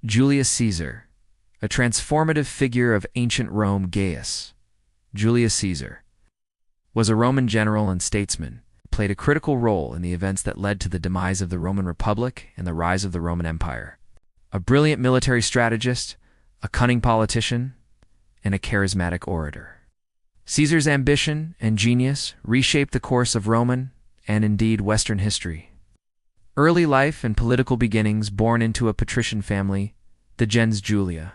Julius Caesar, a transformative figure of ancient Rome. Gaius Julius Caesar was a Roman general and statesman, played a critical role in the events that led to the demise of the Roman Republic and the rise of the Roman Empire. A brilliant military strategist, a cunning politician, and a charismatic orator. Caesar's ambition and genius reshaped the course of Roman, and indeed Western history. Early life and political beginnings. Born into a patrician family, the gens Julia.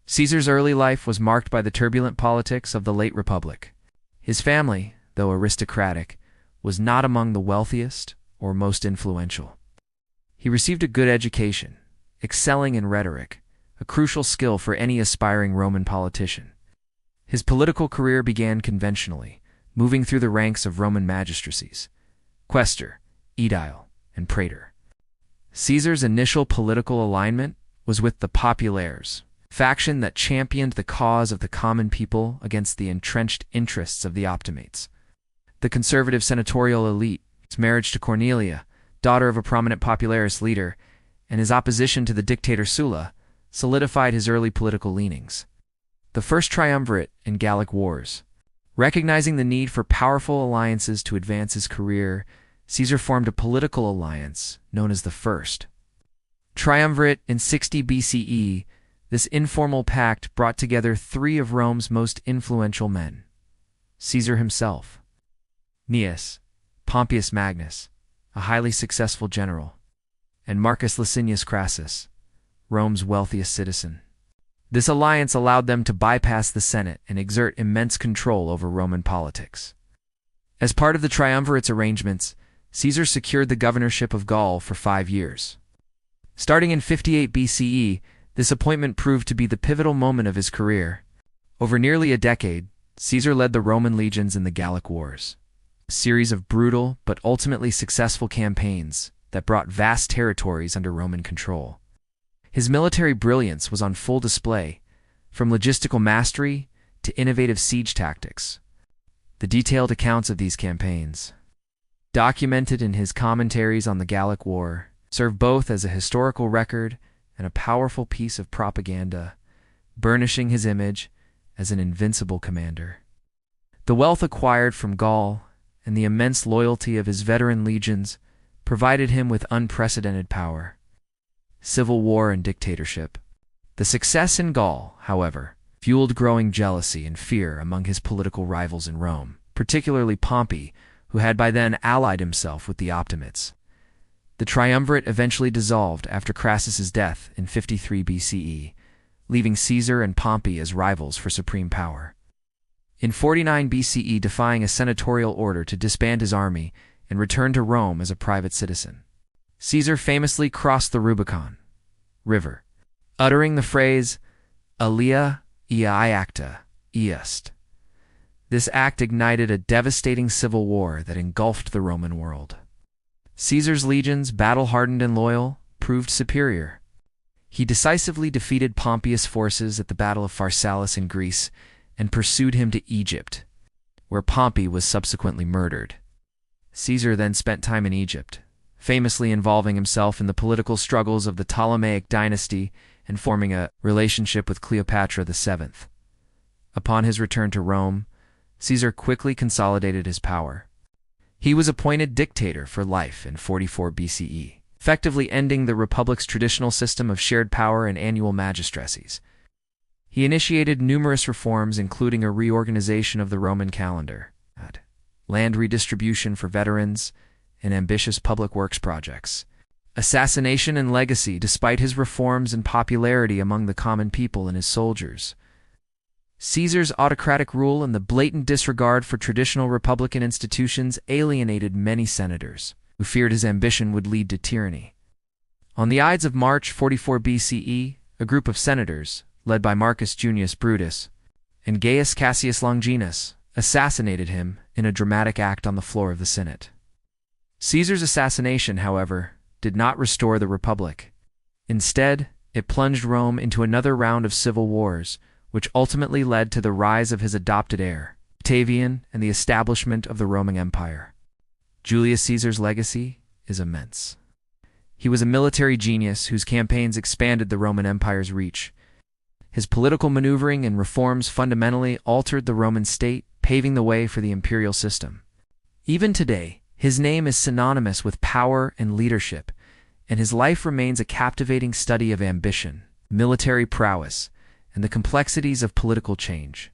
Caesar's early life was marked by the turbulent politics of the late Republic. His family, though aristocratic, was not among the wealthiest or most influential. He received a good education, excelling in rhetoric, a crucial skill for any aspiring Roman politician. His political career began conventionally, moving through the ranks of Roman magistracies, quaestor, aedile, and praetor. Caesar's initial political alignment was with the populares, faction that championed the cause of the common people against the entrenched interests of the optimates. The conservative senatorial elite, his marriage to Cornelia, daughter of a prominent popularis leader, and his opposition to the dictator Sulla, solidified his early political leanings. The First Triumvirate and Gallic Wars. Recognizing the need for powerful alliances to advance his career, Caesar formed a political alliance known as the First Triumvirate in 60 BCE. This informal pact brought together three of Rome's most influential men: Caesar himself, Gnaeus, Pompeius Magnus, a highly successful general, and Marcus Licinius Crassus, Rome's wealthiest citizen. This alliance allowed them to bypass the Senate and exert immense control over Roman politics. As part of the Triumvirate's arrangements, Caesar secured the governorship of Gaul for 5 years. Starting in 58 BCE, this appointment proved to be the pivotal moment of his career. Over nearly a decade, Caesar led the Roman legions in the Gallic Wars, a series of brutal but ultimately successful campaigns that brought vast territories under Roman control. His military brilliance was on full display, from logistical mastery to innovative siege tactics. The detailed accounts of these campaigns, documented in his Commentaries on the Gallic War, serve both as a historical record and a powerful piece of propaganda, burnishing his image as an invincible commander. The wealth acquired from Gaul and the immense loyalty of his veteran legions provided him with unprecedented power. Civil war and dictatorship. The success in Gaul, however, fueled growing jealousy and fear among his political rivals in Rome, particularly Pompey, who had by then allied himself with the Optimates. The triumvirate eventually dissolved after Crassus's death in 53 BCE, leaving Caesar and Pompey as rivals for supreme power. In 49 BCE, defying a senatorial order to disband his army and return to Rome as a private citizen, Caesar famously crossed the Rubicon River, uttering the phrase, "Alia iai acta est." This act ignited a devastating civil war that engulfed the Roman world. Caesar's legions, battle-hardened and loyal, proved superior. He decisively defeated Pompeius' forces at the Battle of Pharsalus in Greece and pursued him to Egypt, where Pompey was subsequently murdered. Caesar then spent time in Egypt, famously involving himself in the political struggles of the Ptolemaic dynasty and forming a relationship with Cleopatra VII. Upon his return to Rome, Caesar quickly consolidated his power. He was appointed dictator for life in 44 BCE, effectively ending the Republic's traditional system of shared power and annual magistracies. He initiated numerous reforms, including a reorganization of the Roman calendar, land redistribution for veterans, and ambitious public works projects. Assassination and legacy. Despite his reforms and popularity among the common people and his soldiers, Caesar's autocratic rule and the blatant disregard for traditional republican institutions alienated many senators, who feared his ambition would lead to tyranny. On the Ides of March 44 BCE, a group of senators, led by Marcus Junius Brutus and Gaius Cassius Longinus, assassinated him in a dramatic act on the floor of the Senate. Caesar's assassination, however, did not restore the Republic. Instead, it plunged Rome into another round of civil wars, which ultimately led to the rise of his adopted heir, Octavian, and the establishment of the Roman Empire. Julius Caesar's legacy is immense. He was a military genius whose campaigns expanded the Roman Empire's reach. His political maneuvering and reforms fundamentally altered the Roman state, paving the way for the imperial system. Even today, his name is synonymous with power and leadership, and his life remains a captivating study of ambition, military prowess, and the complexities of political change.